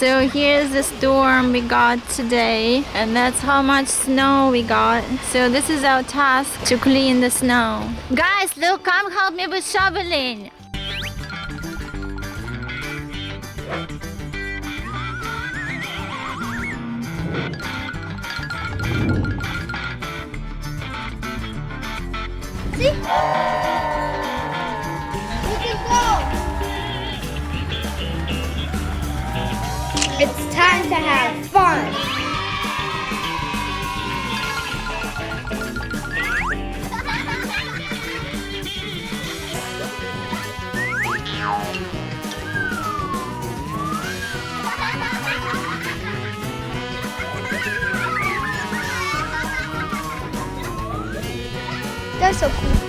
So here's the storm we got today, and that's how much snow we got. So this is our task, to clean the snow. Guys, look, come help me with shoveling. See? We can go. It's time to have fun. That's so cool.